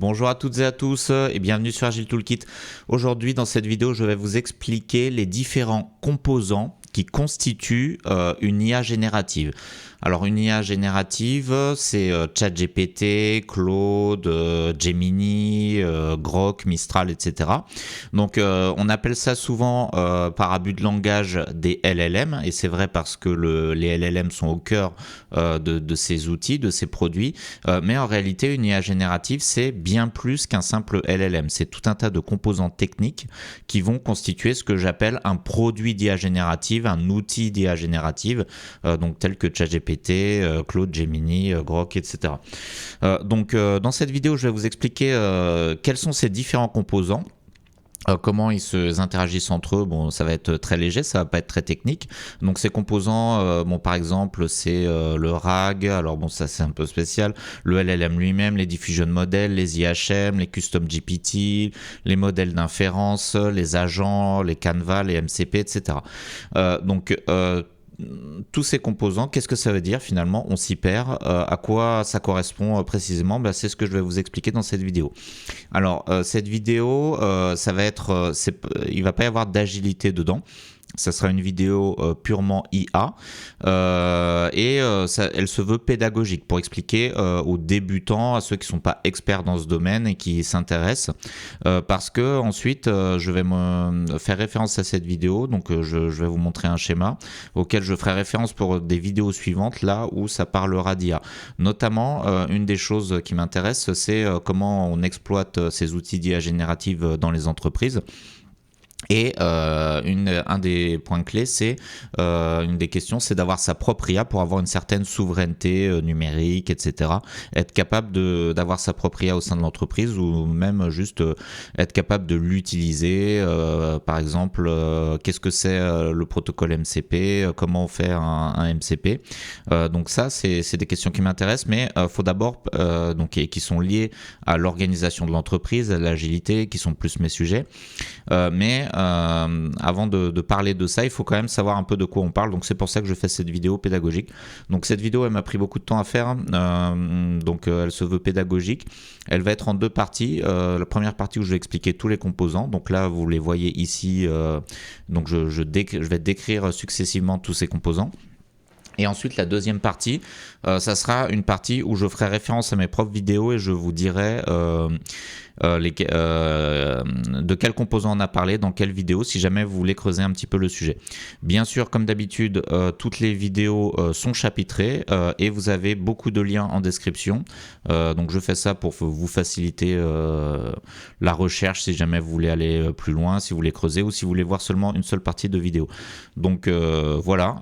Bonjour à toutes et à tous et bienvenue sur Agile Toolkit. Aujourd'hui dans cette vidéo je vais vous expliquer les différents composants qui constituent une IA générative. Alors une IA générative, c'est ChatGPT, Claude, Gemini, Grok, Mistral, etc. Donc on appelle ça souvent par abus de langage des LLM, et c'est vrai parce que les LLM sont au cœur de ces outils, de ces produits, mais en réalité une IA générative c'est bien plus qu'un simple LLM, c'est tout un tas de composants techniques qui vont constituer ce que j'appelle un produit d'IA générative, un outil d'IA générative, donc tel que ChatGPT, Claude, Gemini, Grok, etc. Dans cette vidéo, je vais vous expliquer quels sont ces différents composants. Comment ils interagissent entre eux. Bon, ça va être très léger, ça va pas être très technique. Donc ces composants, par exemple, c'est le RAG. Alors bon, ça c'est un peu spécial. Le LLM lui-même, les diffusion models, les IHM, les custom GPT, les modèles d'inférence, les agents, les Canva, les MCP, etc. Tous ces composants, qu'est-ce que ça veut dire finalement? On s'y perd. À quoi ça correspond précisément? C'est ce que je vais vous expliquer dans cette vidéo. Alors, cette vidéo, ça va être, il va pas y avoir d'agilité dedans. Ça sera une vidéo purement IA elle se veut pédagogique pour expliquer aux débutants, à ceux qui ne sont pas experts dans ce domaine et qui s'intéressent, parce que ensuite je vais me faire référence à cette vidéo, donc je vais vous montrer un schéma auquel je ferai référence pour des vidéos suivantes là où ça parlera d'IA. Notamment, une des choses qui m'intéresse, c'est comment on exploite ces outils d'IA générative dans les entreprises. Et un des points clés, c'est une des questions, c'est d'avoir sa propre IA pour avoir une certaine souveraineté numérique, etc. Être capable d'avoir sa propre IA au sein de l'entreprise, ou même juste être capable de l'utiliser. Par exemple, qu'est-ce que c'est le protocole MCP, comment on fait un MCP. Donc ça, c'est des questions qui m'intéressent, mais faut d'abord, et qui sont liées à l'organisation de l'entreprise, à l'agilité, qui sont plus mes sujets. Avant de parler de ça, il faut quand même savoir un peu de quoi on parle. Donc c'est pour ça que je fais cette vidéo pédagogique. Donc cette vidéo, elle m'a pris beaucoup de temps à faire. Elle se veut pédagogique. Elle va être en deux parties. La première partie où je vais expliquer tous les composants. Donc là, vous les voyez ici. Je vais décrire successivement tous ces composants. Et ensuite, la deuxième partie, ça sera une partie où je ferai référence à mes propres vidéos et je vous dirai de quels composants on a parlé, dans quelle vidéo, si jamais vous voulez creuser un petit peu le sujet. Bien sûr, comme d'habitude, toutes les vidéos sont chapitrées et vous avez beaucoup de liens en description. Donc je fais ça pour vous faciliter la recherche si jamais vous voulez aller plus loin, si vous voulez creuser ou si vous voulez voir seulement une seule partie de vidéo. Donc voilà,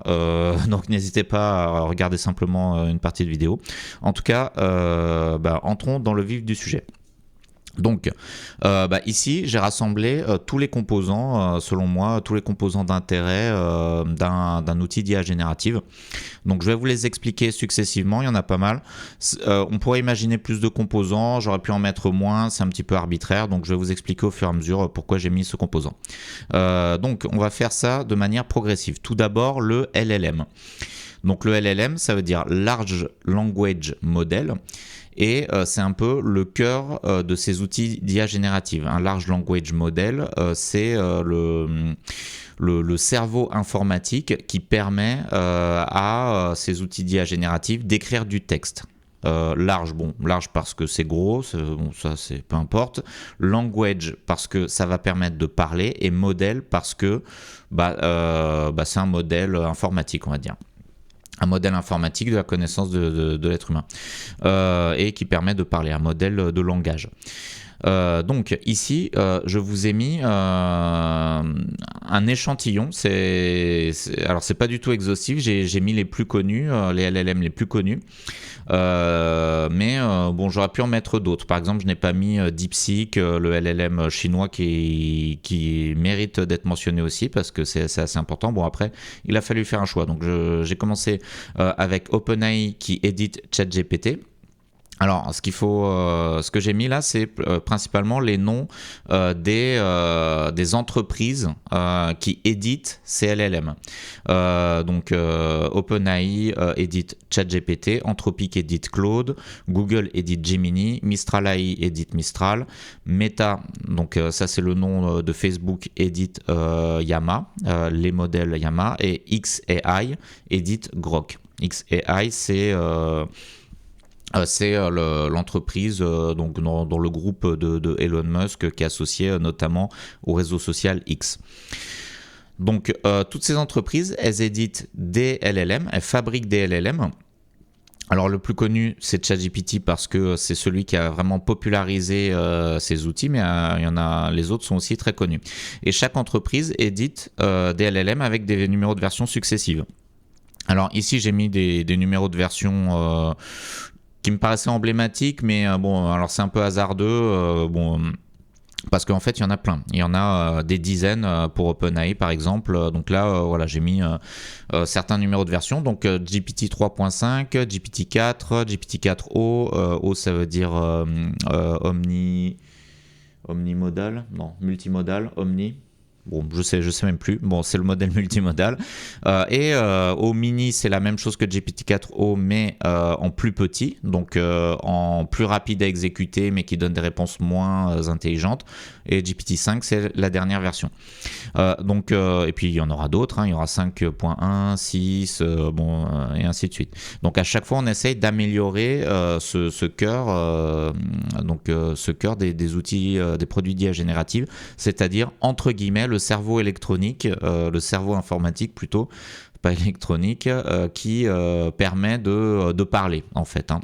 donc n'hésitez pas à regarder simplement une partie de vidéo. En tout cas, entrons dans le vif du sujet. Donc ici j'ai rassemblé tous les composants, selon moi, tous les composants d'intérêt d'un outil d'IA générative. Donc je vais vous les expliquer successivement, il y en a pas mal. On pourrait imaginer plus de composants, j'aurais pu en mettre moins, c'est un petit peu arbitraire, donc je vais vous expliquer au fur et à mesure pourquoi j'ai mis ce composant. Donc on va faire ça de manière progressive. Tout d'abord le LLM. Donc le LLM, ça veut dire Large Language Model. Et c'est un peu le cœur de ces outils d'IA générative. Un large language model, c'est le cerveau informatique qui permet à ces outils d'IA générative d'écrire du texte. Large parce que c'est gros, ça c'est peu importe. Language parce que ça va permettre de parler, et modèle parce que c'est un modèle informatique, on va dire. Un modèle informatique de la connaissance de l'être humain et qui permet de parler, un modèle de langage. Donc ici, je vous ai mis un échantillon. Alors c'est pas du tout exhaustif. J'ai mis les plus connus, les LLM les plus connus. J'aurais pu en mettre d'autres. Par exemple, je n'ai pas mis DeepSeek, le LLM chinois qui mérite d'être mentionné aussi parce que c'est assez important. Bon, après, il a fallu faire un choix. Donc j'ai commencé avec OpenAI qui édite ChatGPT. Alors, ce que j'ai mis là, c'est principalement les noms des entreprises qui éditent ces LLM. Donc, OpenAI édite ChatGPT, Anthropic édite Claude, Google édite Gemini, Mistral AI édite Mistral, Meta, donc ça c'est le nom de Facebook, édite Llama, les modèles Llama, et xAI édite Grok. xAI, c'est l'entreprise donc dans le groupe de Elon Musk qui est associé notamment au réseau social X. Donc toutes ces entreprises, elles éditent des LLM, elles fabriquent des LLM. Alors le plus connu c'est ChatGPT parce que c'est celui qui a vraiment popularisé ces outils, mais les autres sont aussi très connus. Et chaque entreprise édite des LLM avec des numéros de version successives. Alors ici j'ai mis des numéros de version qui me paraissait emblématique, mais bon, alors c'est un peu hasardeux, parce qu'en fait il y en a plein. Il y en a des dizaines pour OpenAI par exemple. Donc là, voilà, j'ai mis certains numéros de version. Donc GPT 3.5, GPT 4, GPT 4o, O ça veut dire omnimodal, non, multimodal, omni. Bon, je sais même plus. Bon, c'est le modèle multimodal. Et au mini, c'est la même chose que GPT-4o, mais en plus petit, donc en plus rapide à exécuter, mais qui donne des réponses moins intelligentes. Et GPT-5, c'est la dernière version. Et puis il y en aura d'autres. Hein. Il y aura 5.1, 6, et ainsi de suite. Donc à chaque fois, on essaye d'améliorer ce cœur des outils, des produits d'IA générative, c'est-à-dire entre guillemets le cerveau électronique, le cerveau informatique plutôt, pas électronique, qui permet de parler en fait. Hein.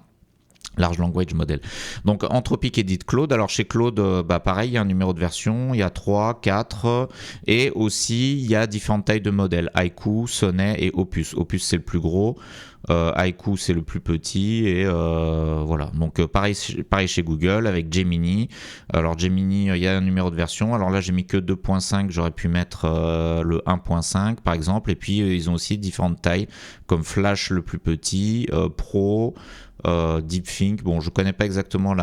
Large Language Model. Donc Anthropic édite Claude. Alors chez Claude, pareil, il y a un numéro de version, il y a 3, 4, et aussi il y a différentes tailles de modèles. Haiku, Sonnet et Opus. Opus c'est le plus gros, Haiku c'est le plus petit, et voilà. Donc pareil chez Google avec Gemini. Alors Gemini, il y a un numéro de version. Alors là j'ai mis que 2.5, j'aurais pu mettre le 1.5 par exemple. Et puis ils ont aussi différentes tailles comme Flash le plus petit, Pro, DeepThink, bon je connais pas exactement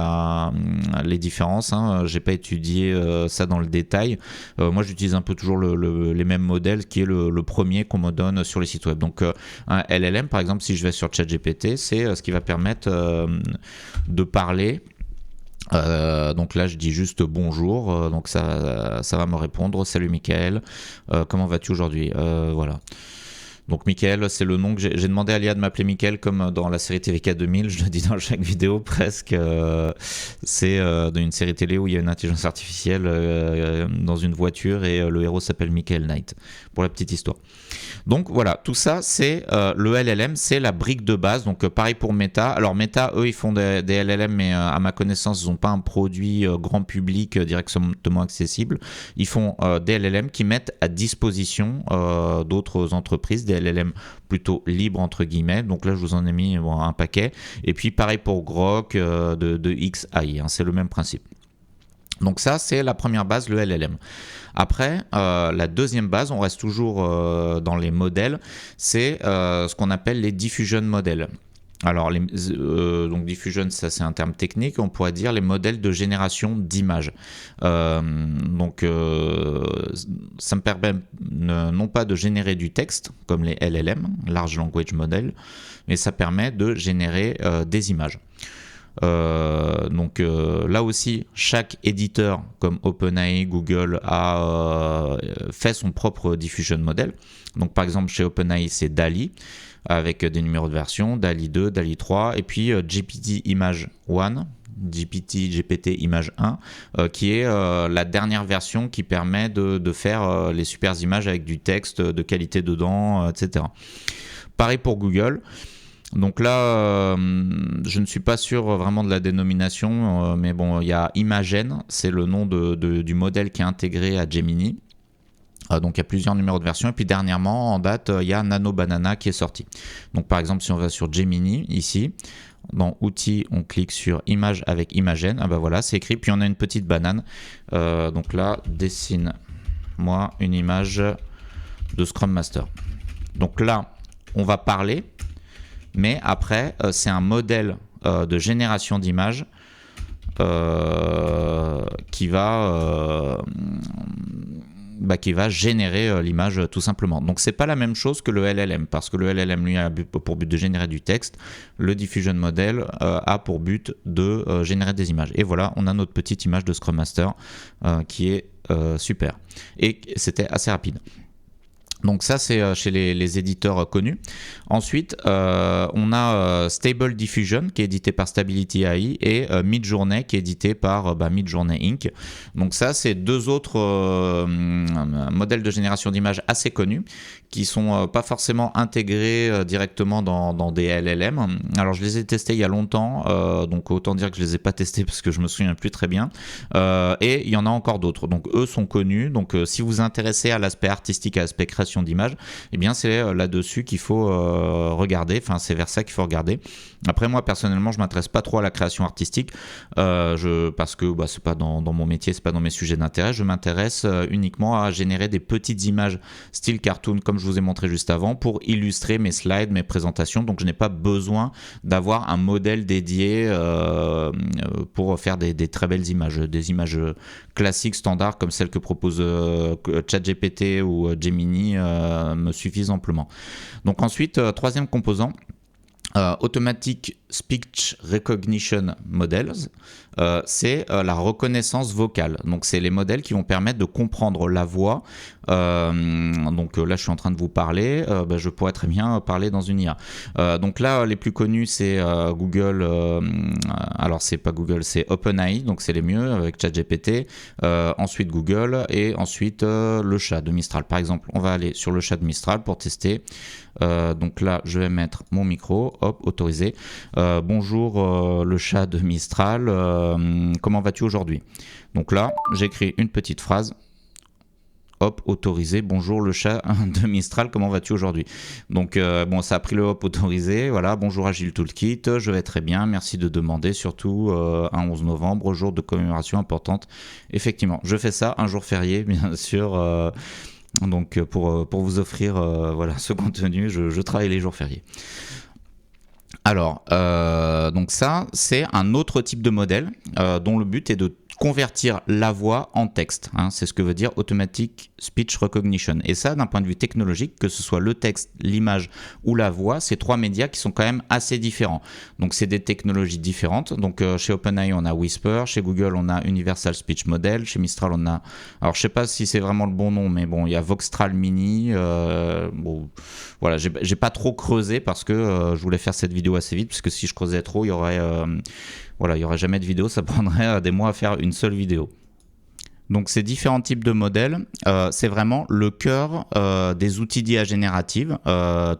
les différences, hein. J'ai pas étudié ça dans le détail. Moi j'utilise un peu toujours les mêmes modèles qui est le premier qu'on me donne sur les sites web. Donc un LLM par exemple, si je vais sur ChatGPT, c'est ce qui va permettre de parler. Donc là je dis juste bonjour, donc ça va me répondre, salut Michael, comment vas-tu aujourd'hui, voilà. Donc Michael, c'est le nom que j'ai demandé à l'IA de m'appeler Michael comme dans la série TVK 2000, je le dis dans chaque vidéo presque. C'est dans une série télé où il y a une intelligence artificielle dans une voiture et le héros s'appelle Michael Knight, pour la petite histoire. Donc voilà, tout ça c'est le LLM, c'est la brique de base. Donc pareil pour Meta. Alors Meta, eux ils font des LLM, mais à ma connaissance ils n'ont pas un produit grand public directement accessible. Ils font des LLM qui mettent à disposition d'autres entreprises, des LLM plutôt libres entre guillemets. Donc là je vous en ai mis un paquet. Et puis pareil pour Grok de xAI, hein, c'est le même principe. Donc ça c'est la première base, le LLM. Après, la deuxième base, on reste toujours dans les modèles, c'est ce qu'on appelle les diffusion models. Alors, donc diffusion, ça c'est un terme technique, on pourrait dire les modèles de génération d'images. Ça me permet non pas de générer du texte, comme les LLM, Large Language Model, mais ça permet de générer des images. Là aussi, chaque éditeur comme OpenAI, Google a fait son propre diffusion model. Donc par exemple chez OpenAI c'est DALL-E avec des numéros de version, DALL-E 2, DALL-E 3 et puis GPT Image 1, GPT Image 1 qui est la dernière version qui permet de faire les super images avec du texte de qualité dedans, etc. Pareil pour Google. Donc là, je ne suis pas sûr vraiment de la dénomination, mais bon, il y a Imagen, c'est le nom du modèle qui est intégré à Gemini. Donc il y a plusieurs numéros de version. Et puis dernièrement, en date, il y a Nano Banana qui est sorti. Donc par exemple, si on va sur Gemini, ici, dans Outils, on clique sur Image avec Imagen. Ah ben voilà, c'est écrit. Puis on a une petite banane. Donc là, dessine-moi une image de Scrum Master. Donc là, on va parler. Mais après, c'est un modèle de génération d'images qui va générer l'image tout simplement. Donc c'est pas la même chose que le LLM, parce que le LLM lui a pour but de générer du texte, le Diffusion Model a pour but de générer des images. Et voilà, on a notre petite image de Scrum Master qui est super. Et c'était assez rapide. Donc ça, c'est chez les éditeurs connus. Ensuite, on a Stable Diffusion, qui est édité par Stability AI, et Midjourney, qui est édité par Midjourney Inc. Donc ça, c'est deux autres modèles de génération d'images assez connus, qui sont pas forcément intégrés directement dans des LLM. Alors, je les ai testés il y a longtemps, donc autant dire que je les ai pas testés parce que je me souviens plus très bien. Et il y en a encore d'autres. Donc eux sont connus. Donc si vous vous intéressez à l'aspect artistique, à l'aspect création d'images, eh bien c'est là-dessus qu'il faut regarder, enfin c'est vers ça qu'il faut regarder. Après moi personnellement je m'intéresse pas trop à la création artistique parce que c'est pas dans mon métier, c'est pas dans mes sujets d'intérêt. Je m'intéresse uniquement à générer des petites images style cartoon comme je vous ai montré juste avant pour illustrer mes slides, mes présentations. Donc je n'ai pas besoin d'avoir un modèle dédié pour faire des très belles images, des images classiques standards comme celles que propose ChatGPT ou Gemini me suffisent amplement. Donc ensuite, troisième composant, Automatic Speech Recognition Models, c'est la reconnaissance vocale. Donc c'est les modèles qui vont permettre de comprendre la voix. Donc là je suis en train de vous parler, je pourrais très bien parler dans une IA. Donc là les plus connus c'est Google, alors c'est pas Google, c'est OpenAI, donc c'est les mieux avec ChatGPT, ensuite Google et ensuite le chat de Mistral. Par exemple, on va aller sur le chat de Mistral pour tester. Donc là je vais mettre mon micro, hop, autorisé. Bonjour le chat de Mistral, comment vas-tu aujourd'hui? Donc là j'écris une petite phrase. Hop, autorisé, bonjour le chat de Mistral, comment vas-tu aujourd'hui? Donc ça a pris le hop autorisé, voilà, bonjour Agile Toolkit, je vais très bien, merci de demander, surtout un 11 novembre, jour de commémoration importante. Effectivement, je fais ça un jour férié, bien sûr, donc pour vous offrir ce contenu, je travaille les jours fériés. Alors, donc ça, c'est un autre type de modèle dont le but est de convertir la voix en texte. C'est ce que veut dire Automatic Speech Recognition. Et ça, d'un point de vue technologique, que ce soit le texte, l'image ou la voix, c'est trois médias qui sont quand même assez différents. Donc, c'est des technologies différentes. Donc, chez OpenAI, on a Whisper. Chez Google, on a Universal Speech Model. Chez Mistral, on a... Alors, je sais pas si c'est vraiment le bon nom, mais bon, il y a Voxtral Mini. Voilà, j'ai pas trop creusé parce que je voulais faire cette vidéo assez vite, parce que si je creusais trop, il y aurait jamais de vidéo, ça prendrait des mois à faire une seule vidéo. Donc ces différents types de modèles, c'est vraiment le cœur des outils d'IA générative.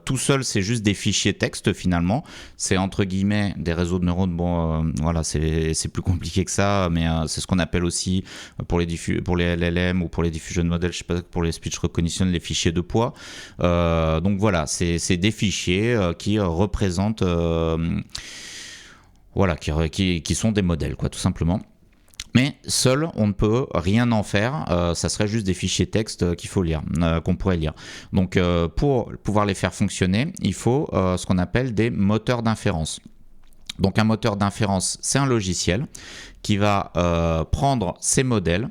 Tout seul, c'est juste des fichiers texte finalement. C'est entre guillemets des réseaux de neurones. C'est plus compliqué que ça, mais c'est ce qu'on appelle aussi pour les LLM ou pour les diffusion models, je sais pas, pour les speech recognition, les fichiers de poids. Donc voilà, c'est des fichiers qui représentent, qui sont des modèles, quoi, tout simplement. Mais seul, on ne peut rien en faire. Ça serait juste des fichiers texte qu'il faut lire, qu'on pourrait lire. Donc, pour pouvoir les faire fonctionner, il faut ce qu'on appelle des moteurs d'inférence. Donc, un moteur d'inférence, c'est un logiciel qui va prendre ces modèles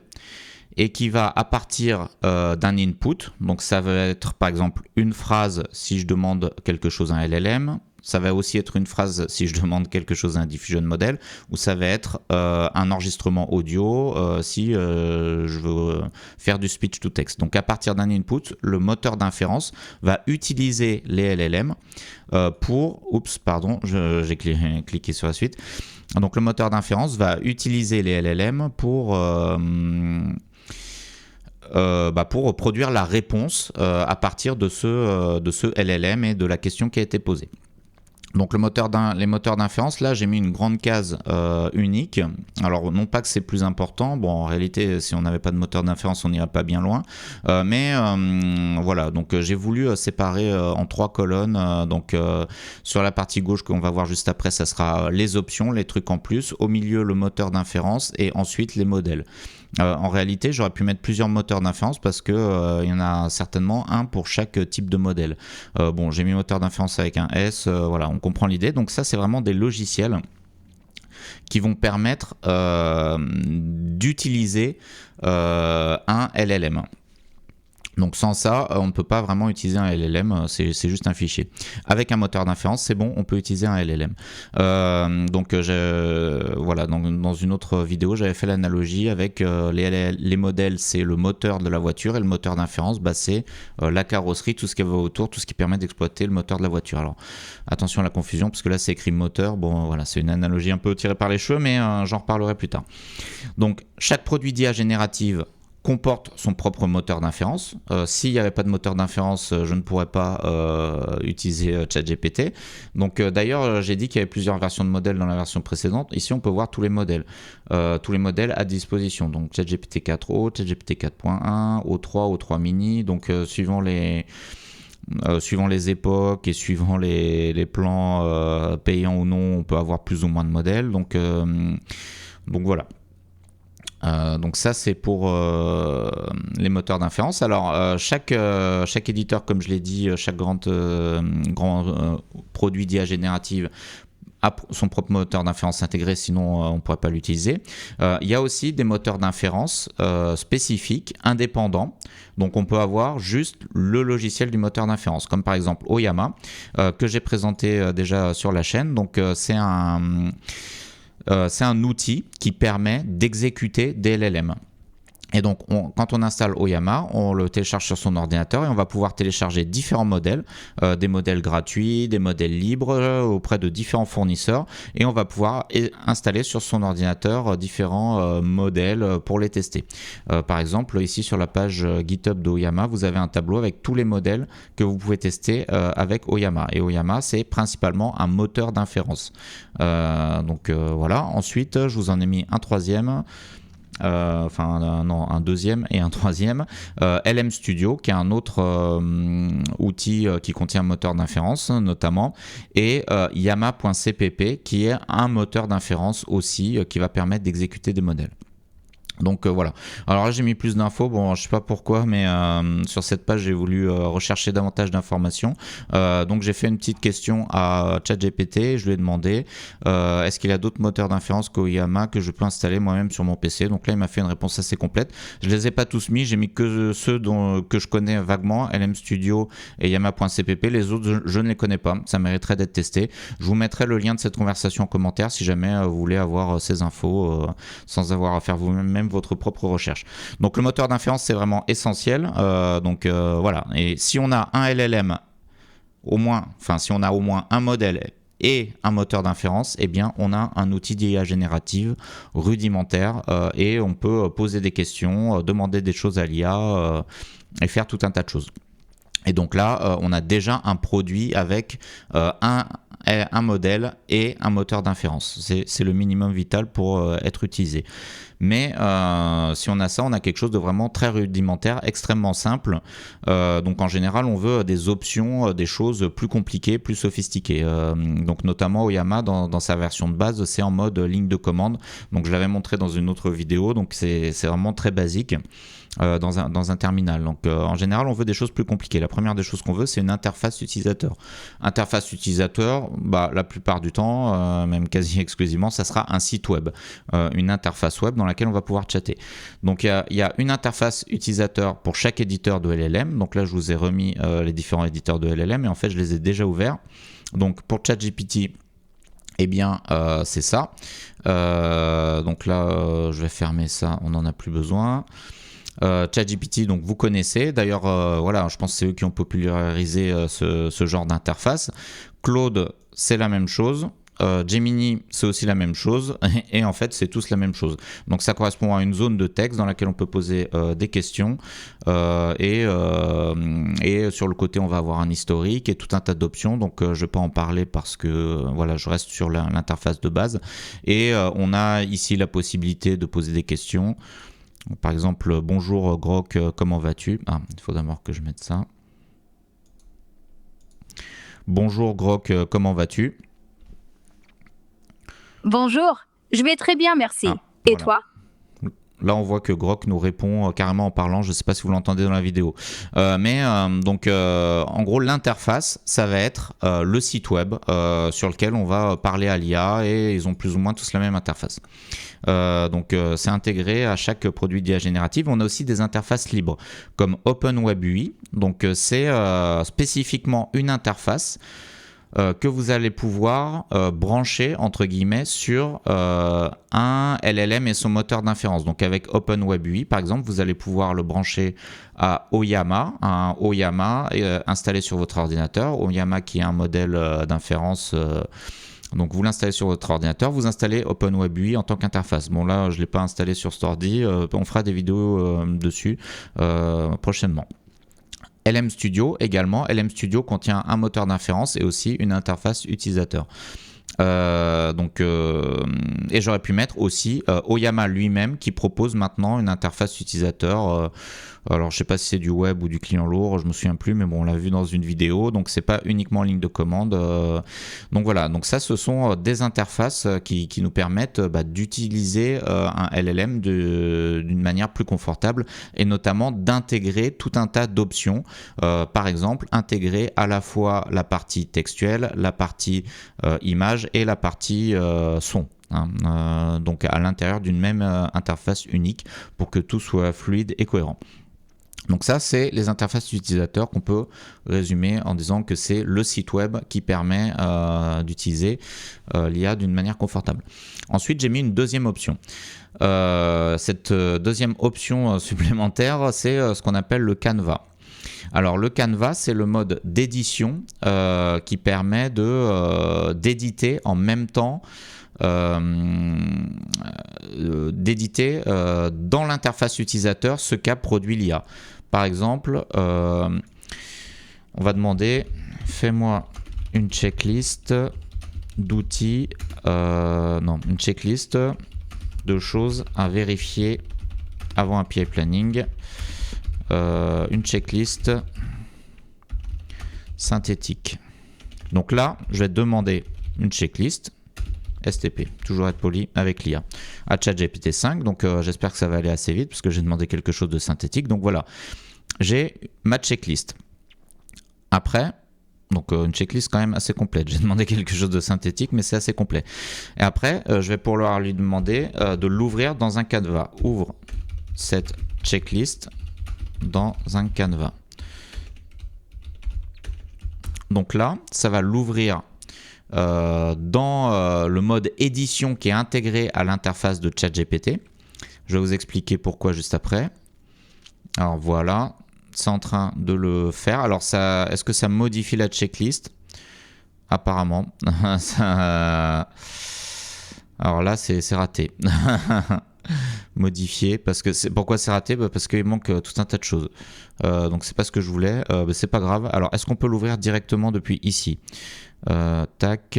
et qui va, à partir d'un input, donc ça va être par exemple une phrase si je demande quelque chose à un LLM. Ça va aussi être une phrase si je demande quelque chose à un diffusion model, ou ça va être un enregistrement audio si je veux faire du speech to text. Donc à partir d'un input, le moteur d'inférence va utiliser les LLM pour... Oups, pardon, j'ai cliqué sur la suite. Donc le moteur d'inférence va utiliser les LLM pour produire la réponse à partir de ce LLM et de la question qui a été posée. Donc les moteurs d'inférence, là j'ai mis une grande case unique. Alors non pas que c'est plus important, bon en réalité si on n'avait pas de moteur d'inférence on n'irait pas bien loin, mais voilà, donc j'ai voulu séparer en trois colonnes. Donc sur la partie gauche qu'on va voir juste après, ça sera les options, les trucs en plus, au milieu le moteur d'inférence et ensuite les modèles. En réalité, j'aurais pu mettre plusieurs moteurs d'inférence parce que y en a certainement un pour chaque type de modèle. J'ai mis moteur d'inférence avec un S, voilà, on comprend l'idée. Donc ça, c'est vraiment des logiciels qui vont permettre d'utiliser un LLM. Donc sans ça, on ne peut pas vraiment utiliser un LLM, c'est juste un fichier. Avec un moteur d'inférence, c'est bon, on peut utiliser un LLM. Voilà, dans une autre vidéo, j'avais fait l'analogie avec les modèles, c'est le moteur de la voiture, et le moteur d'inférence, c'est la carrosserie, tout ce qui va autour, tout ce qui permet d'exploiter le moteur de la voiture. Alors attention à la confusion, parce que là c'est écrit moteur, bon voilà, c'est une analogie un peu tirée par les cheveux, mais j'en reparlerai plus tard. Donc chaque produit d'IA générative comporte son propre moteur d'inférence. S'il n'y avait pas de moteur d'inférence, je ne pourrais pas utiliser ChatGPT. Donc d'ailleurs, j'ai dit qu'il y avait plusieurs versions de modèles dans la version précédente. Ici, on peut voir tous les modèles à disposition. Donc ChatGPT 4o, ChatGPT 4.1, O3, O3 mini. Donc suivant les époques et suivant les plans payants ou non, on peut avoir plus ou moins de modèles. Donc voilà. Donc ça c'est pour les moteurs d'inférence. Alors chaque éditeur, comme je l'ai dit, chaque grand produit d'IA générative a son propre moteur d'inférence intégré, sinon on ne pourrait pas l'utiliser. Il y a aussi des moteurs d'inférence spécifiques, indépendants. Donc on peut avoir juste le logiciel du moteur d'inférence, comme par exemple Oyama, que j'ai présenté déjà sur la chaîne. Donc c'est un outil qui permet d'exécuter des LLM. Et donc, quand on installe Oyama, on le télécharge sur son ordinateur et on va pouvoir télécharger différents modèles, des modèles gratuits, des modèles libres auprès de différents fournisseurs, et on va pouvoir installer sur son ordinateur différents modèles pour les tester. Par exemple, ici sur la page GitHub d'Oyama, vous avez un tableau avec tous les modèles que vous pouvez tester avec Oyama. Et Oyama, c'est principalement un moteur d'inférence. Voilà. Ensuite, je vous en ai mis un troisième. Un deuxième et un troisième, LM Studio, qui est un autre outil qui contient un moteur d'inférence notamment, et Yama.cpp, qui est un moteur d'inférence aussi qui va permettre d'exécuter des modèles. Donc voilà. Alors là j'ai mis plus d'infos, bon je sais pas pourquoi, mais sur cette page j'ai voulu rechercher davantage d'informations. Donc j'ai fait une petite question à ChatGPT, je lui ai demandé est-ce qu'il y a d'autres moteurs d'inférence qu'Oyama que je peux installer moi-même sur mon PC. Donc là il m'a fait une réponse assez complète. Je les ai pas tous mis, j'ai mis que ceux que je connais vaguement, LM Studio et Yama.cpp. Les autres je ne les connais pas, ça mériterait d'être testé. Je vous mettrai le lien de cette conversation en commentaire si jamais vous voulez avoir ces infos sans avoir à faire vous-même votre propre recherche. Donc le moteur d'inférence c'est vraiment essentiel. Voilà. Et si on a un LLM si on a au moins un modèle et un moteur d'inférence, eh bien on a un outil d'IA générative rudimentaire et on peut poser des questions, demander des choses à l'IA et faire tout un tas de choses. Et donc là, on a déjà un produit avec un modèle et un moteur d'inférence. C'est le minimum vital pour être utilisé. Mais si on a ça, on a quelque chose de vraiment très rudimentaire, extrêmement simple. Donc en général, on veut des options, des choses plus compliquées, plus sophistiquées. Donc notamment Oyama, dans sa version de base, c'est en mode ligne de commande. Donc je l'avais montré dans une autre vidéo, donc c'est vraiment très basique. Dans un terminal. Donc en général on veut des choses plus compliquées. La première des choses qu'on veut c'est une interface utilisateur. Interface utilisateur, la plupart du temps, même quasi exclusivement, ça sera un site web, une interface web dans laquelle on va pouvoir chatter. Donc il y a une interface utilisateur pour chaque éditeur de LLM. Donc là je vous ai remis les différents éditeurs de LLM et en fait je les ai déjà ouverts. Donc pour ChatGPT, eh bien c'est ça. Donc là je vais fermer ça, on n'en a plus besoin. ChatGPT, donc vous connaissez. D'ailleurs, voilà, je pense que c'est eux qui ont popularisé ce genre d'interface. Claude, c'est la même chose. Gemini, c'est aussi la même chose. Et en fait, c'est tous la même chose. Donc, ça correspond à une zone de texte dans laquelle on peut poser des questions. Et sur le côté, on va avoir un historique et tout un tas d'options. Donc, je ne vais pas en parler parce que voilà, je reste sur l'interface de base. Et on a ici la possibilité de poser des questions. Par exemple, bonjour Grok, comment vas-tu? Il faut d'abord que je mette ça. Bonjour Grok, comment vas-tu? Bonjour, je vais très bien, merci. Et Voilà. toi? là on voit que Grok nous répond carrément en parlant, je ne sais pas si vous l'entendez dans la vidéo. Donc en gros l'interface, ça va être le site web sur lequel on va parler à l'IA et ils ont plus ou moins tous la même interface. Donc c'est intégré à chaque produit d'IA générative. On a aussi des interfaces libres comme OpenWebUI. Donc c'est spécifiquement une interface que vous allez pouvoir brancher entre guillemets sur un LLM et son moteur d'inférence. Donc avec OpenWebUI par exemple, vous allez pouvoir le brancher à Oyama, un Oyama installé sur votre ordinateur. Oyama qui est un modèle d'inférence. Donc vous l'installez sur votre ordinateur, vous installez OpenWebUI en tant qu'interface. Bon là je ne l'ai pas installé sur cet ordi, on fera des vidéos dessus prochainement. LM Studio également. LM Studio contient un moteur d'inférence et aussi une interface utilisateur. Et j'aurais pu mettre aussi Oyama lui-même qui propose maintenant une interface utilisateur. Alors je sais pas si c'est du web ou du client lourd, je me souviens plus, mais bon on l'a vu dans une vidéo, donc c'est pas uniquement en ligne de commande. Donc voilà, donc ça ce sont des interfaces qui nous permettent d'utiliser un LLM d'une manière plus confortable et notamment d'intégrer tout un tas d'options. Par exemple, intégrer à la fois la partie textuelle, la partie image et la partie son. Donc à l'intérieur d'une même interface unique pour que tout soit fluide et cohérent. Donc ça, c'est les interfaces utilisateurs qu'on peut résumer en disant que c'est le site web qui permet d'utiliser l'IA d'une manière confortable. Ensuite, j'ai mis une deuxième option. Cette deuxième option supplémentaire, c'est ce qu'on appelle le Canva. Alors le Canva, c'est le mode d'édition qui permet d'éditer en même temps d'éditer dans l'interface utilisateur ce qu'a produit l'IA. Par exemple, on va demander fais-moi une checklist d'outils, une checklist de choses à vérifier avant un PI planning, une checklist synthétique. Donc là, je vais demander une checklist STP, toujours être poli avec l'IA, à ChatGPT 5. Donc j'espère que ça va aller assez vite parce que j'ai demandé quelque chose de synthétique. Donc voilà, j'ai ma checklist. Après, donc une checklist quand même assez complète. J'ai demandé quelque chose de synthétique, mais c'est assez complet. Et après, je vais pouvoir lui demander de l'ouvrir dans un Canva. Ouvre cette checklist dans un Canva. Donc là, ça va l'ouvrir dans le mode édition qui est intégré à l'interface de ChatGPT. Je vais vous expliquer pourquoi juste après. Alors voilà, c'est en train de le faire. Alors est-ce que ça modifie la checklist? Apparemment. Alors là, c'est raté. Modifier, pourquoi c'est raté? Parce qu'il manque tout un tas de choses. Donc c'est pas ce que je voulais. C'est pas grave. Alors est-ce qu'on peut l'ouvrir directement depuis ici? Tac.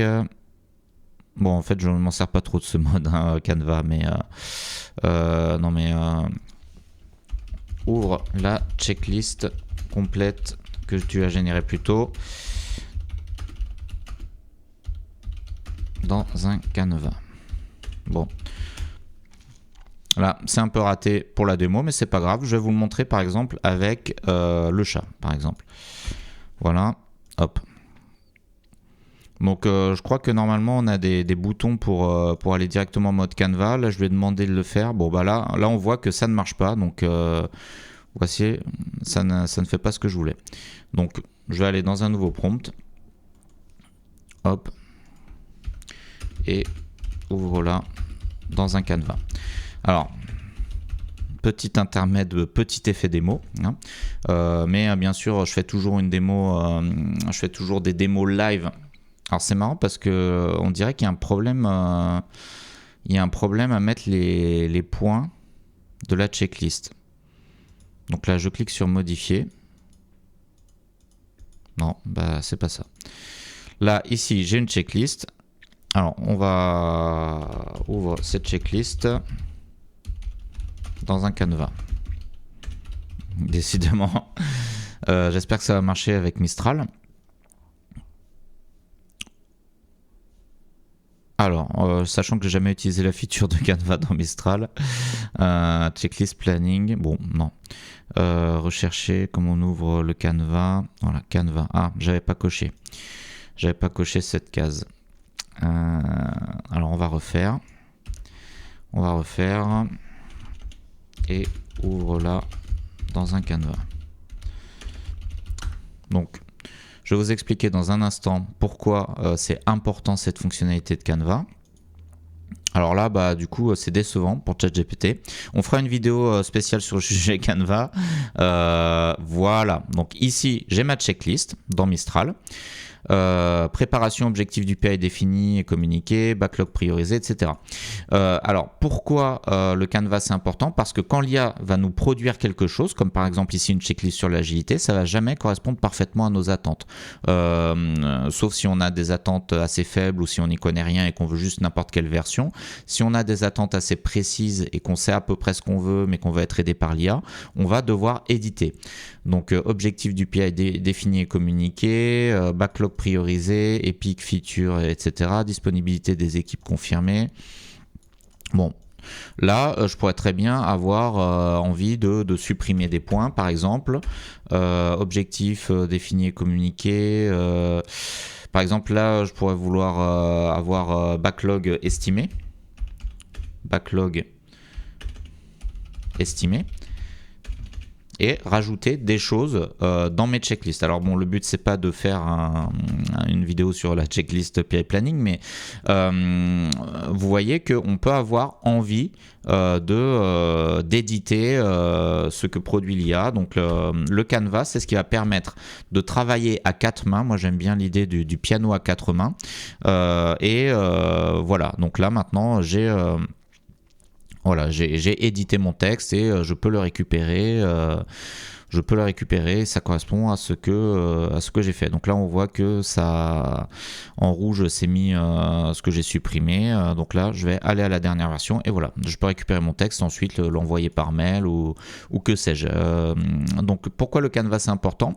Bon, en fait, je ne m'en sers pas trop de ce mode Canva, mais ouvre la checklist complète que tu as générée plus tôt dans un Canva. Bon. Là, c'est un peu raté pour la démo, mais c'est pas grave. Je vais vous le montrer par exemple avec le chat, par exemple. Voilà. Hop. Donc je crois que normalement on a des boutons pour aller directement en mode Canva. Là je lui ai demandé de le faire. Bon bah là on voit que ça ne marche pas. Donc voici, ça ne fait pas ce que je voulais. Donc je vais aller dans un nouveau prompt. Hop. Et ouvre là dans un Canva. Alors, petit intermède, petit effet démo, hein. Mais bien sûr je fais toujours une démo, je fais toujours des démos live. Alors c'est marrant parce que on dirait qu'il y a un problème, à mettre les points de la checklist. Donc là je clique sur modifier. Non, bah c'est pas ça. Là ici j'ai une checklist. Alors on va ouvrir cette checklist dans un Canva. Décidément, j'espère que ça va marcher avec Mistral. Alors, sachant que j'ai jamais utilisé la feature de Canva dans Mistral, checklist planning, bon, non. Rechercher comment on ouvre le Canva. Voilà, Canva. Ah, j'avais pas coché. J'avais pas coché cette case. Alors, on va refaire. Et ouvre-la dans un Canva. Donc, je vais vous expliquer dans un instant pourquoi c'est important cette fonctionnalité de Canva. Alors là, bah, du coup, c'est décevant pour ChatGPT. On fera une vidéo spéciale sur le sujet Canva. Voilà, donc ici, j'ai ma checklist dans Mistral. Préparation, objectif du PI défini et communiqué, backlog priorisé, etc. Alors pourquoi le Canva c'est important? Parce que quand l'IA va nous produire quelque chose, comme par exemple ici une checklist sur l'agilité, ça va jamais correspondre parfaitement à nos attentes. Sauf si on a des attentes assez faibles ou si on n'y connaît rien et qu'on veut juste n'importe quelle version. Si on a des attentes assez précises et qu'on sait à peu près ce qu'on veut mais qu'on va être aidé par l'IA, on va devoir éditer. Donc objectif du PI défini et communiqué, backlog priorisé, epic feature, etc. Disponibilité des équipes confirmées. Bon, là, je pourrais très bien avoir envie de supprimer des points, par exemple. Objectif défini et communiqué. Par exemple, là, je pourrais vouloir avoir backlog estimé. Backlog estimé. Et rajouter des choses dans mes checklists. Alors bon, le but c'est pas de faire une vidéo sur la checklist PI Planning, mais vous voyez qu'on peut avoir envie d'éditer ce que produit l'IA. Donc le Canva, c'est ce qui va permettre de travailler à quatre mains. Moi j'aime bien l'idée du piano à quatre mains. Voilà, donc là maintenant voilà, j'ai édité mon texte et je peux le récupérer. Ça correspond à ce que j'ai fait. Donc là, on voit que ça, en rouge, c'est mis ce que j'ai supprimé. Donc là, je vais aller à la dernière version et voilà, je peux récupérer mon texte, ensuite l'envoyer par mail ou que sais-je. Donc pourquoi le Canva c'est important?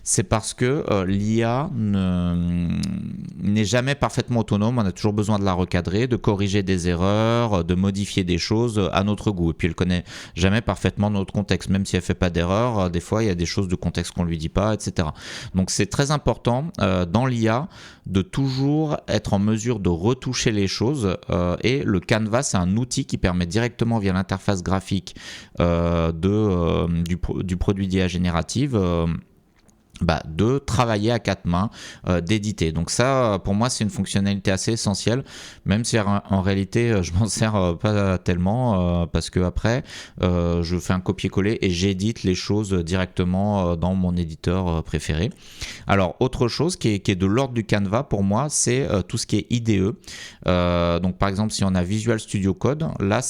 C'est parce que l'IA n'est jamais parfaitement autonome. On a toujours besoin de la recadrer, de corriger des erreurs, de modifier des choses à notre goût. Et puis elle connaît jamais parfaitement notre contexte, même si elle fait pas d'erreur. Des fois, il y a des choses de contexte qu'on lui dit pas, etc. Donc c'est très important dans l'IA de toujours être en mesure de retoucher les choses. Et le Canva, c'est un outil qui permet directement via l'interface graphique du produit d'IA générative. De travailler à quatre mains, d'éditer. Donc ça, pour moi, c'est une fonctionnalité assez essentielle, même si en réalité, je m'en sers pas tellement, parce que après, je fais un copier-coller et j'édite les choses directement dans mon éditeur préféré. Alors, autre chose qui est de l'ordre du Canva, pour moi, c'est tout ce qui est IDE. Donc, par exemple, si on a Visual Studio Code, là,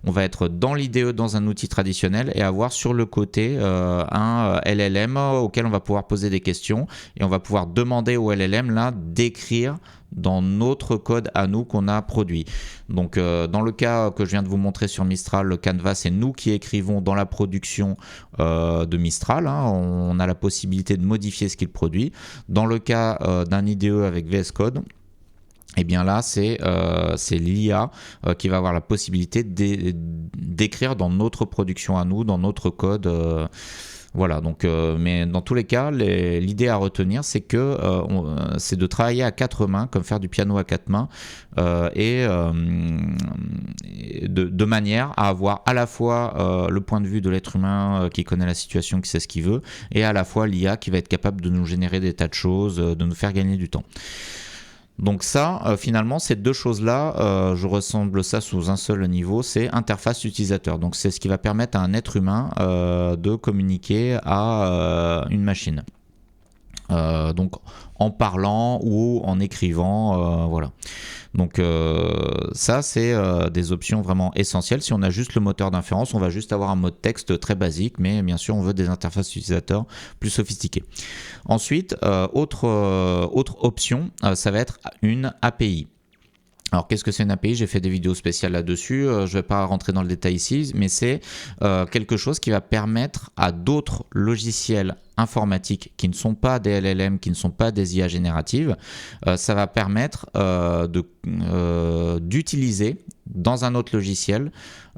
on va être dans l'IDE dans un outil traditionnel et avoir sur le côté un LLM auquel on va pouvoir poser des questions et on va pouvoir demander au LLM là d'écrire dans notre code à nous qu'on a produit. Donc dans le cas que je viens de vous montrer sur Mistral, le Canva, c'est nous qui écrivons dans la production de Mistral. On a la possibilité de modifier ce qu'il produit. Dans le cas d'un IDE avec VS Code, et bien là, c'est l'IA qui va avoir la possibilité d'écrire dans notre production à nous, dans notre code. Voilà, donc, mais dans tous les cas, l'idée à retenir, c'est que c'est de travailler à quatre mains, comme faire du piano à quatre mains, de manière à avoir à la fois le point de vue de l'être humain qui connaît la situation, qui sait ce qu'il veut, et à la fois l'IA qui va être capable de nous générer des tas de choses, de nous faire gagner du temps. Donc ça, finalement, ces deux choses-là, je ressemble ça sous un seul niveau, c'est interface utilisateur. Donc c'est ce qui va permettre à un être humain de communiquer à une machine. Donc en parlant ou en écrivant, voilà. Donc ça, c'est des options vraiment essentielles. Si on a juste le moteur d'inférence, on va juste avoir un mode texte très basique, mais bien sûr, on veut des interfaces utilisateurs plus sophistiquées. Ensuite, autre option, ça va être une API. Alors, qu'est-ce que c'est une API? J'ai fait des vidéos spéciales là-dessus. Je ne vais pas rentrer dans le détail ici, mais c'est quelque chose qui va permettre à d'autres logiciels informatiques qui ne sont pas des LLM, qui ne sont pas des IA génératives, ça va permettre d'utiliser dans un autre logiciel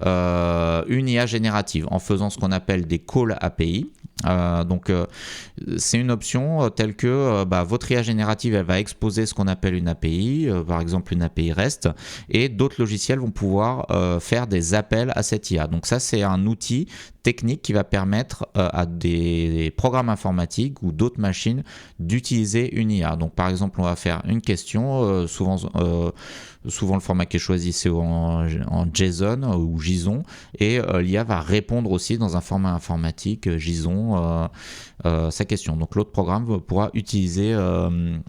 une IA générative en faisant ce qu'on appelle des calls API. C'est une option telle que votre IA générative, elle va exposer ce qu'on appelle une API, par exemple une API REST, et d'autres logiciels vont pouvoir faire des appels à cette IA. Donc ça, c'est un outil technique qui va permettre à des programmes informatiques ou d'autres machines d'utiliser une IA. Donc par exemple, on va faire une question, souvent le format qui est choisi c'est en JSON ou JSON, et l'IA va répondre aussi dans un format informatique JSON sa question. Donc l'autre programme pourra utiliser un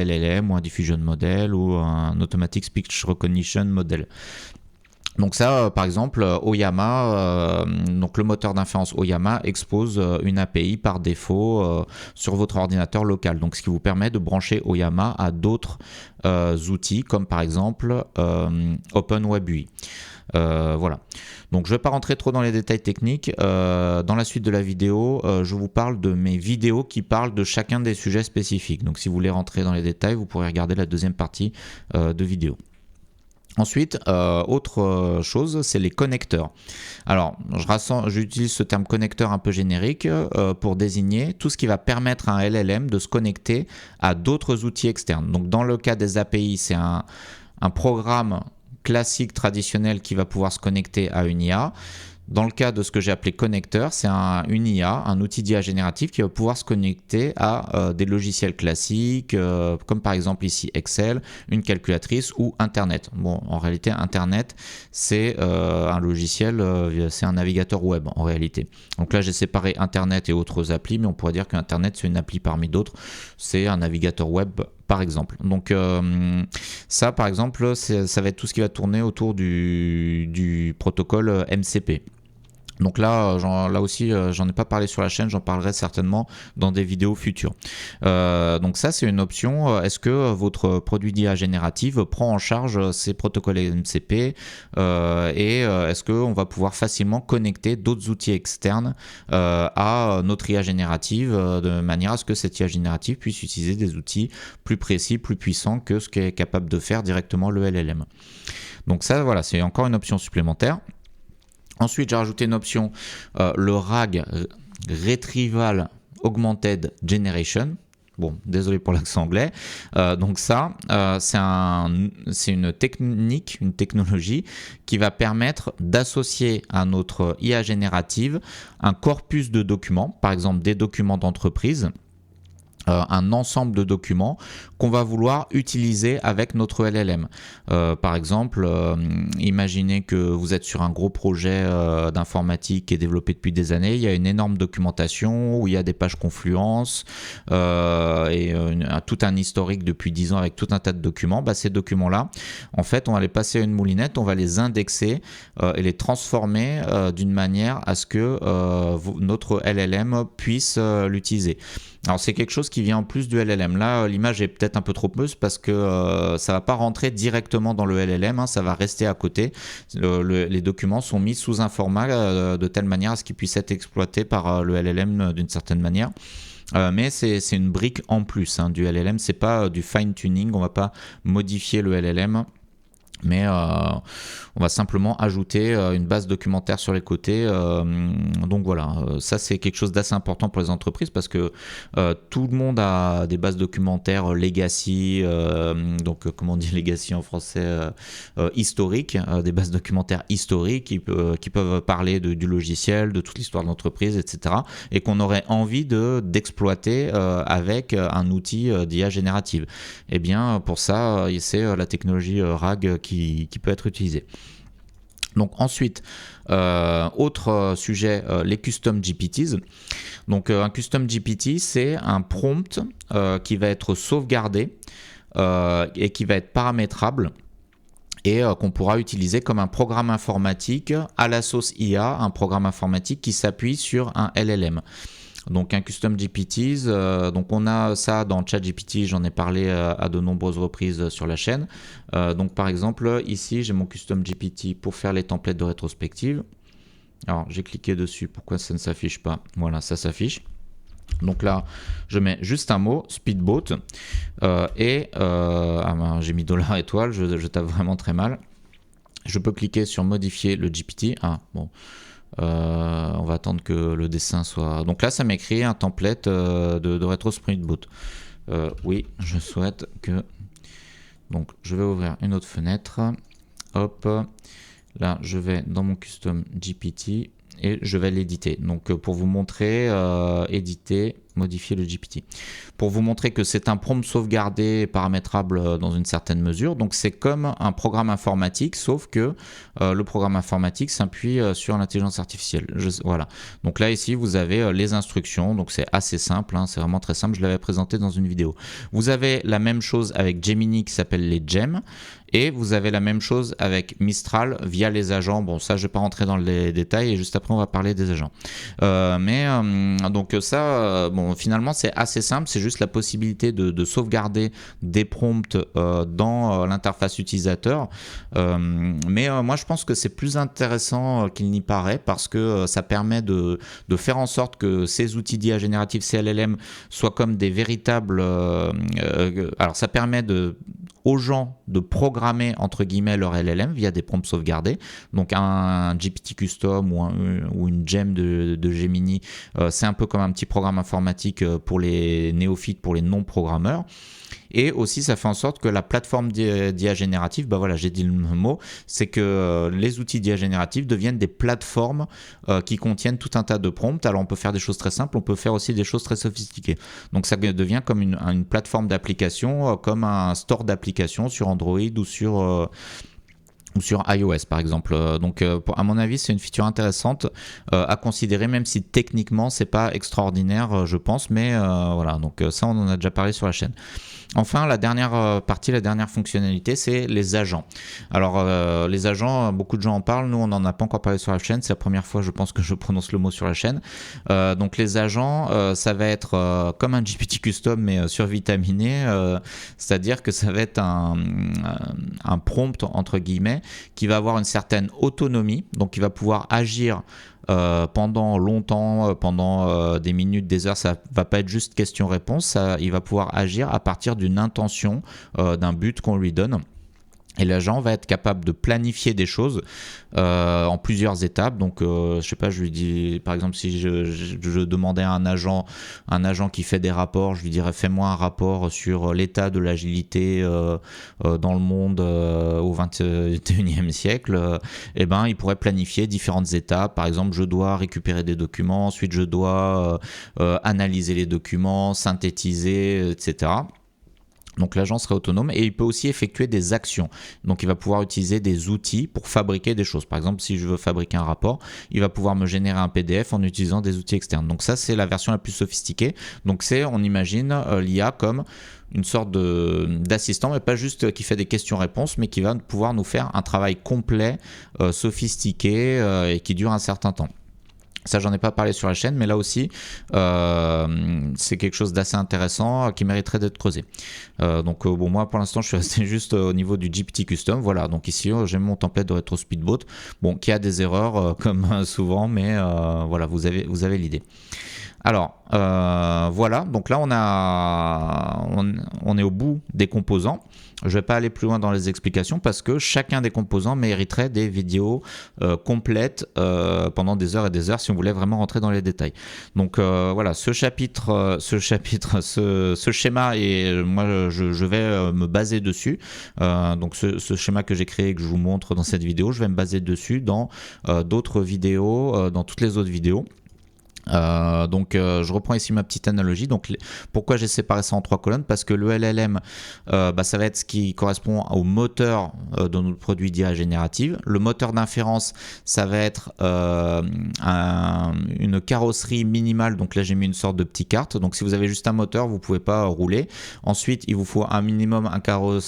LLM ou un diffusion model ou un automatic speech recognition model. Donc ça, par exemple, Oyama, donc le moteur d'inférence Oyama expose une API par défaut sur votre ordinateur local. Donc ce qui vous permet de brancher Oyama à d'autres outils comme par exemple OpenWebUI. Voilà. Donc je ne vais pas rentrer trop dans les détails techniques. Dans la suite de la vidéo, je vous parle de mes vidéos qui parlent de chacun des sujets spécifiques. Donc si vous voulez rentrer dans les détails, vous pourrez regarder la deuxième partie de vidéo. Ensuite, autre chose, c'est les connecteurs. Alors, j'utilise ce terme connecteur un peu générique pour désigner tout ce qui va permettre à un LLM de se connecter à d'autres outils externes. Donc, dans le cas des API, c'est un programme classique, traditionnel qui va pouvoir se connecter à une IA. Dans le cas de ce que j'ai appelé connecteur, c'est une IA, un outil d'IA génératif qui va pouvoir se connecter à des logiciels classiques, comme par exemple ici Excel, une calculatrice ou Internet. Bon, en réalité, Internet, c'est un logiciel, c'est un navigateur web en réalité. Donc là, j'ai séparé Internet et autres applis, mais on pourrait dire qu'Internet, c'est une appli parmi d'autres. C'est un navigateur web par exemple. Donc ça, par exemple, ça va être tout ce qui va tourner autour du protocole MCP. Donc là aussi, j'en ai pas parlé sur la chaîne, j'en parlerai certainement dans des vidéos futures. Donc ça, c'est une option. Est-ce que votre produit d'IA générative prend en charge ces protocoles MCP et est-ce qu'on va pouvoir facilement connecter d'autres outils externes à notre IA générative de manière à ce que cette IA générative puisse utiliser des outils plus précis, plus puissants que ce qu'est capable de faire directement le LLM. Donc ça, voilà, c'est encore une option supplémentaire. Ensuite, j'ai rajouté une option, le RAG, Retrieval Augmented Generation. Bon, désolé pour l'accent anglais. Donc ça, c'est une technique, une technologie qui va permettre d'associer à notre IA générative un corpus de documents, par exemple des documents d'entreprise, un ensemble de documents qu'on va vouloir utiliser avec notre LLM. Par exemple, imaginez que vous êtes sur un gros projet d'informatique qui est développé depuis des années, il y a une énorme documentation où il y a des pages Confluence et tout un historique depuis 10 ans avec tout un tas de documents. Ces documents-là, en fait, on va les passer à une moulinette, on va les indexer et les transformer d'une manière à ce que notre LLM puisse l'utiliser. Alors c'est quelque chose qui vient en plus du LLM. Là, l'image est peut-être un peu trop meuse parce que ça va pas rentrer directement dans le LLM, ça va rester à côté. Les documents sont mis sous un format de telle manière à ce qu'ils puissent être exploités par le LLM d'une certaine manière. Mais c'est une brique en plus du LLM, c'est pas du fine tuning, on va pas modifier le LLM. Mais on va simplement ajouter une base documentaire sur les côtés. Donc voilà, ça c'est quelque chose d'assez important pour les entreprises parce que tout le monde a des bases documentaires legacy, donc comment on dit legacy en français, historiques, des bases documentaires historiques qui peuvent parler du logiciel, de toute l'histoire de l'entreprise, etc. Et qu'on aurait envie d'exploiter avec un outil d'IA générative. Et bien pour ça, c'est la technologie RAG qui peut être utilisé. Donc ensuite, autre sujet, les custom GPTs. Donc un custom GPT, c'est un prompt qui va être sauvegardé et qui va être paramétrable et qu'on pourra utiliser comme un programme informatique à la sauce IA, un programme informatique qui s'appuie sur un LLM. Donc un custom GPTs, donc on a ça dans ChatGPT, j'en ai parlé à de nombreuses reprises sur la chaîne. Donc par exemple ici j'ai mon custom GPT pour faire les templates de rétrospective. Alors j'ai cliqué dessus, pourquoi ça ne s'affiche pas? Voilà, ça s'affiche. Donc là, je mets juste un mot, speedboat, ah ben, j'ai mis $étoile, je tape vraiment très mal. Je peux cliquer sur modifier le GPT. Ah bon, on va attendre que le dessin soit... Donc là, ça m'écrit un template de Retro Speedboat. Oui, je souhaite que... Donc je vais ouvrir une autre fenêtre. Hop, là je vais dans mon custom GPT et je vais l'éditer. Donc pour vous montrer, éditer, modifier le GPT. Pour vous montrer que c'est un prompt sauvegardé et paramétrable dans une certaine mesure. Donc c'est comme un programme informatique, sauf que le programme informatique s'appuie sur l'intelligence artificielle. Voilà. Donc là ici vous avez les instructions. Donc c'est assez simple, hein, c'est vraiment très simple. Je l'avais présenté dans une vidéo. Vous avez la même chose avec Gemini qui s'appelle les gems. Et vous avez la même chose avec Mistral via les agents. Bon, ça, je ne vais pas rentrer dans les détails et juste après, on va parler des agents. Donc ça, bon, finalement, c'est assez simple. C'est juste la possibilité de sauvegarder des prompts dans l'interface utilisateur. Moi, je pense que c'est plus intéressant qu'il n'y paraît parce que ça permet de faire en sorte que ces outils d'IA générative CLLM soient comme des véritables... alors, ça permet aux gens de programmer entre guillemets leur LLM via des prompts sauvegardés. Donc un GPT custom ou une gem de Gemini, c'est un peu comme un petit programme informatique pour les néophytes, pour les non-programmeurs. Et aussi, ça fait en sorte que la plateforme d'IA générative, bah voilà, j'ai dit le mot, c'est que les outils d'IA générative deviennent des plateformes qui contiennent tout un tas de prompts. Alors, on peut faire des choses très simples, on peut faire aussi des choses très sophistiquées. Donc, ça devient comme une plateforme d'application, comme un store d'applications sur Android ou sur iOS par exemple. Donc à mon avis c'est une feature intéressante à considérer, même si techniquement c'est pas extraordinaire je pense, mais voilà, donc ça on en a déjà parlé sur la chaîne. Enfin, la dernière partie, la dernière fonctionnalité, c'est les agents. Alors, les agents, beaucoup de gens en parlent. Nous, on n'en a pas encore parlé sur la chaîne. C'est la première fois, je pense, que je prononce le mot sur la chaîne. Donc, les agents, ça va être comme un GPT custom, mais survitaminé. C'est-à-dire que ça va être un prompt, entre guillemets, qui va avoir une certaine autonomie. Donc, il va pouvoir agir pendant longtemps, pendant des minutes, des heures. Ça va pas être juste question-réponse, il va pouvoir agir à partir d'une intention, d'un but qu'on lui donne. Et l'agent va être capable de planifier des choses en plusieurs étapes. Donc, je sais pas, je lui dis, par exemple, si je demandais à un agent qui fait des rapports, je lui dirais fais-moi un rapport sur l'état de l'agilité dans le monde au 21e siècle. Et ben, il pourrait planifier différentes étapes. Par exemple, je dois récupérer des documents, ensuite je dois analyser les documents, synthétiser, etc. Donc l'agent serait autonome et il peut aussi effectuer des actions. Donc il va pouvoir utiliser des outils pour fabriquer des choses. Par exemple, si je veux fabriquer un rapport, il va pouvoir me générer un PDF en utilisant des outils externes. Donc ça, c'est la version la plus sophistiquée. Donc on imagine l'IA comme une sorte d'assistant, mais pas juste qui fait des questions-réponses, mais qui va pouvoir nous faire un travail complet, sophistiqué et qui dure un certain temps. Ça, j'en ai pas parlé sur la chaîne, mais là aussi, c'est quelque chose d'assez intéressant qui mériterait d'être creusé. Donc, bon, moi, pour l'instant, je suis resté juste au niveau du GPT Custom. Voilà, donc ici, j'ai mon template de Retro Speedboat, bon, qui a des erreurs, comme souvent, mais voilà, vous avez l'idée. Alors, voilà, donc là, on est au bout des composants. Je ne vais pas aller plus loin dans les explications parce que chacun des composants mériterait des vidéos complètes pendant des heures et des heures si on voulait vraiment rentrer dans les détails. Donc voilà, ce schéma, et moi je vais me baser dessus. Donc ce schéma que j'ai créé et que je vous montre dans cette vidéo, je vais me baser dessus dans d'autres vidéos, dans toutes les autres vidéos. Je reprends ici ma petite analogie. Donc, pourquoi j'ai séparé ça en 3 colonnes? Parce que le LLM, ça va être ce qui correspond au moteur de notre produit d'IA générative. Le moteur d'inférence, ça va être une carrosserie minimale. Donc là, j'ai mis une sorte de petite carte. Donc, si vous avez juste un moteur, vous ne pouvez pas rouler. Ensuite, il vous faut un minimum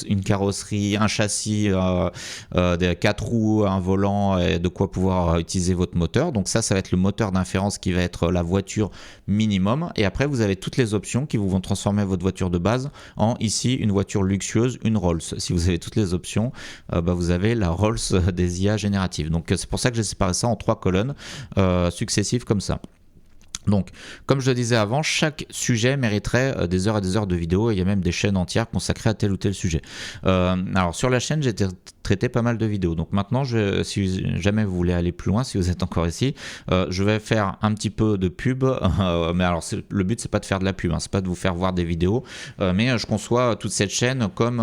une carrosserie, un châssis, des 4 roues, un volant et de quoi pouvoir utiliser votre moteur. Donc ça va être le moteur d'inférence qui va être être la voiture minimum. Et après, vous avez toutes les options qui vous vont transformer votre voiture de base en ici une voiture luxueuse, une Rolls. Si vous avez toutes les options, vous avez la Rolls des IA génératives. Donc c'est pour ça que j'ai séparé ça en 3 colonnes successives comme ça. Donc, comme je le disais avant, chaque sujet mériterait des heures et des heures de vidéo. Il y a même des chaînes entières consacrées à tel ou tel sujet. Alors, sur la chaîne, j'ai traité pas mal de vidéos. Donc maintenant, si jamais vous voulez aller plus loin, si vous êtes encore ici, je vais faire un petit peu de pub. Mais alors, le but, c'est pas de faire de la pub, c'est pas de vous faire voir des vidéos. Mais je conçois toute cette chaîne comme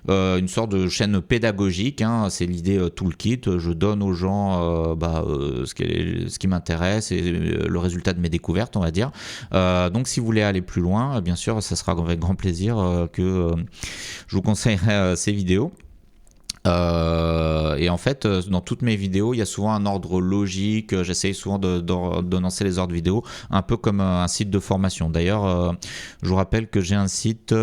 une sorte de chaîne pédagogique. C'est l'idée Toolkit. Je donne aux gens ce qui m'intéresse et le résultat de mes découvertes, on va dire. Donc si vous voulez aller plus loin, bien sûr, ça sera avec grand plaisir que je vous conseillerai ces vidéos. Et en fait, dans toutes mes vidéos, il y a souvent un ordre logique. J'essaye souvent d'annoncer les ordres vidéo, un peu comme un site de formation. D'ailleurs, je vous rappelle que j'ai un site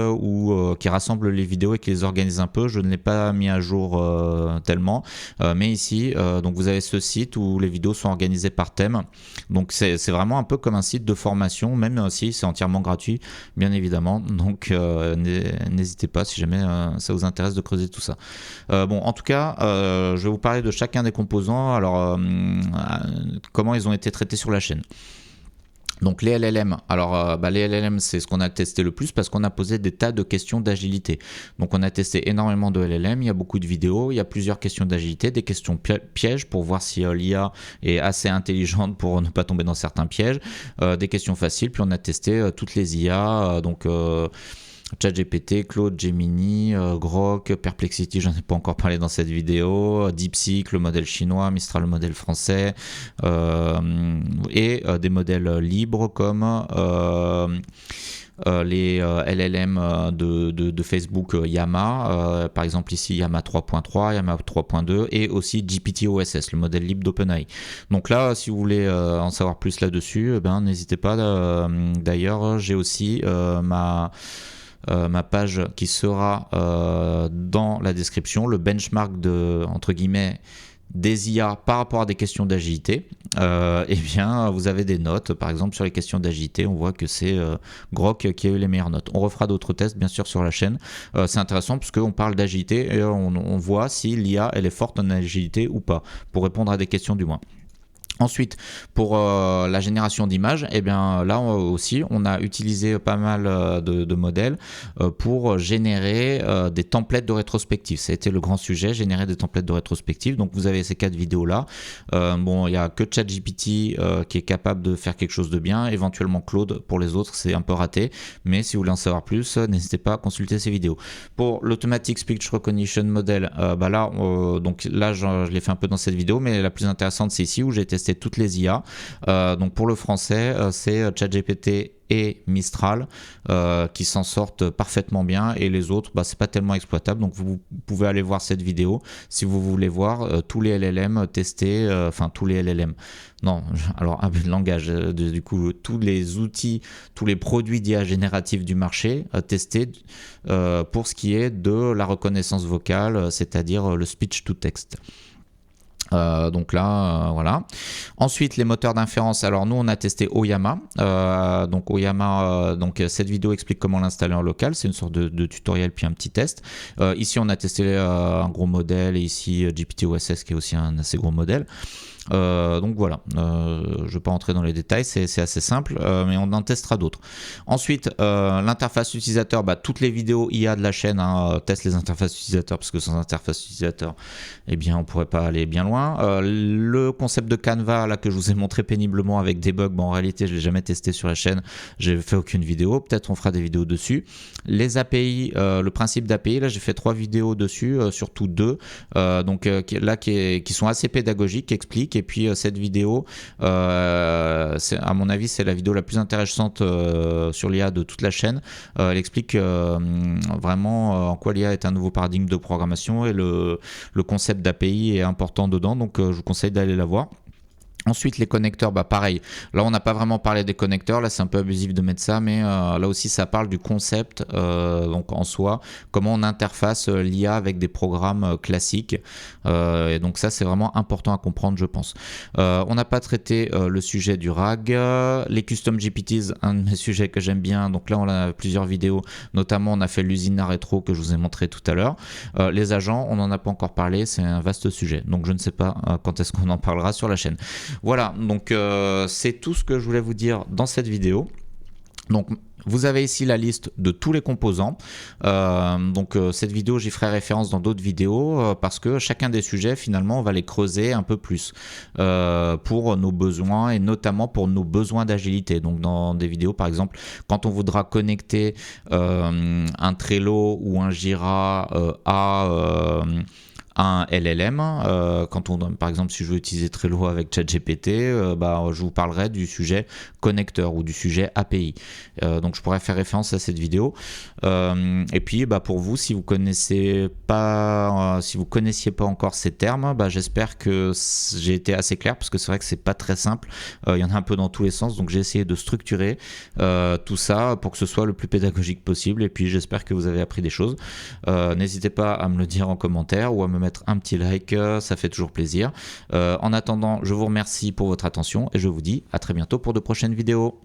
qui rassemble les vidéos et qui les organise un peu. Je ne l'ai pas mis à jour tellement, mais ici, donc vous avez ce site où les vidéos sont organisées par thème. Donc c'est vraiment un peu comme un site de formation, même si c'est entièrement gratuit, bien évidemment. Donc n'hésitez pas si jamais ça vous intéresse de creuser tout ça. En tout cas, je vais vous parler de chacun des composants, alors comment ils ont été traités sur la chaîne. Donc les LLM, alors les LLM c'est ce qu'on a testé le plus parce qu'on a posé des tas de questions d'agilité. Donc on a testé énormément de LLM, il y a beaucoup de vidéos, il y a plusieurs questions d'agilité, des questions pièges pour voir si l'IA est assez intelligente pour ne pas tomber dans certains pièges, des questions faciles, puis on a testé toutes les IA, ChatGPT, Claude, Gemini, Grok, Perplexity, j'en ai pas encore parlé dans cette vidéo, DeepSeek, le modèle chinois, Mistral, le modèle français, et des modèles libres comme les LLM de Facebook, Llama, par exemple ici Llama 3.3, Llama 3.2 et aussi GPT-OSS, le modèle libre d'OpenAI. Donc là, si vous voulez en savoir plus là-dessus, n'hésitez pas. D'ailleurs, j'ai aussi ma page qui sera dans la description, le benchmark entre guillemets des IA par rapport à des questions d'agilité. Vous avez des notes, par exemple sur les questions d'agilité, on voit que c'est Grok qui a eu les meilleures notes. On refera d'autres tests bien sûr sur la chaîne. C'est intéressant parce qu'on parle d'agilité et on voit si l'IA elle est forte en agilité ou pas, pour répondre à des questions du moins. Ensuite, pour la génération d'images, là aussi, on a utilisé pas mal de modèles pour générer des templates de rétrospective. Ça a été le grand sujet, générer des templates de rétrospective. Donc, vous avez ces 4 vidéos-là. Il n'y a que ChatGPT qui est capable de faire quelque chose de bien. Éventuellement, Claude, pour les autres, c'est un peu raté. Mais si vous voulez en savoir plus, n'hésitez pas à consulter ces vidéos. Pour l'Automatic Speech Recognition Model, je l'ai fait un peu dans cette vidéo, mais la plus intéressante, c'est ici où j'ai testé toutes les IA. Donc pour le français, c'est ChatGPT et Mistral qui s'en sortent parfaitement bien, et les autres c'est pas tellement exploitable. Donc vous pouvez aller voir cette vidéo si vous voulez voir tous les LLM testés, tous les LLM, non, alors un peu de langage, du coup tous les outils, tous les produits d'IA génératifs du marché testés pour ce qui est de la reconnaissance vocale, c'est-à-dire le speech to text. Voilà. Ensuite, les moteurs d'inférence. Alors nous, on a testé Oyama. Cette vidéo explique comment l'installer en local. C'est une sorte de tutoriel puis un petit test. Ici, on a testé un gros modèle, et ici GPT-OSS qui est aussi un assez gros modèle. Donc voilà, je ne vais pas entrer dans les détails, c'est assez simple, mais on en testera d'autres. Ensuite, l'interface utilisateur, toutes les vidéos IA de la chaîne testent les interfaces utilisateurs, parce que sans interface utilisateur, on ne pourrait pas aller bien loin. Le concept de Canva, là, que je vous ai montré péniblement avec des bugs, en réalité, je ne l'ai jamais testé sur la chaîne, j'ai fait aucune vidéo, peut-être on fera des vidéos dessus. Les API, le principe d'API, là, j'ai fait 3 vidéos dessus, surtout 2, qui sont assez pédagogiques, qui expliquent. Et puis cette vidéo, à mon avis, c'est la vidéo la plus intéressante sur l'IA de toute la chaîne. Elle explique vraiment en quoi l'IA est un nouveau paradigme de programmation, et le concept d'API est important dedans. Donc je vous conseille d'aller la voir. Ensuite, les connecteurs, bah pareil. Là, on n'a pas vraiment parlé des connecteurs. Là, c'est un peu abusif de mettre ça, mais là aussi, ça parle du concept, donc en soi, comment on interface l'IA avec des programmes classiques. Et donc ça, c'est vraiment important à comprendre, je pense. On n'a pas traité le sujet du RAG, les custom GPTs, un de mes sujets que j'aime bien. Donc là, on a plusieurs vidéos, notamment on a fait l'usine à rétro que je vous ai montré tout à l'heure. Les agents, on n'en a pas encore parlé, c'est un vaste sujet. Donc je ne sais pas quand est-ce qu'on en parlera sur la chaîne. Voilà, donc c'est tout ce que je voulais vous dire dans cette vidéo. Donc vous avez ici la liste de tous les composants. Cette vidéo, j'y ferai référence dans d'autres vidéos parce que chacun des sujets, finalement, on va les creuser un peu plus pour nos besoins et notamment pour nos besoins d'agilité. Donc dans des vidéos, par exemple, quand on voudra connecter un Trello ou un Jira à un LLM, par exemple si je veux utiliser Trello avec ChatGPT, je vous parlerai du sujet connecteur ou du sujet API. Donc je pourrais faire référence à cette vidéo. Et puis pour vous, si vous connaissiez pas encore ces termes, j'espère que j'ai été assez clair parce que c'est vrai que c'est pas très simple. Il y en a un peu dans tous les sens, donc j'ai essayé de structurer tout ça pour que ce soit le plus pédagogique possible. Et puis j'espère que vous avez appris des choses. N'hésitez pas à me le dire en commentaire ou à me mettre un petit like, ça fait toujours plaisir. En attendant, je vous remercie pour votre attention et je vous dis à très bientôt pour de prochaines vidéos.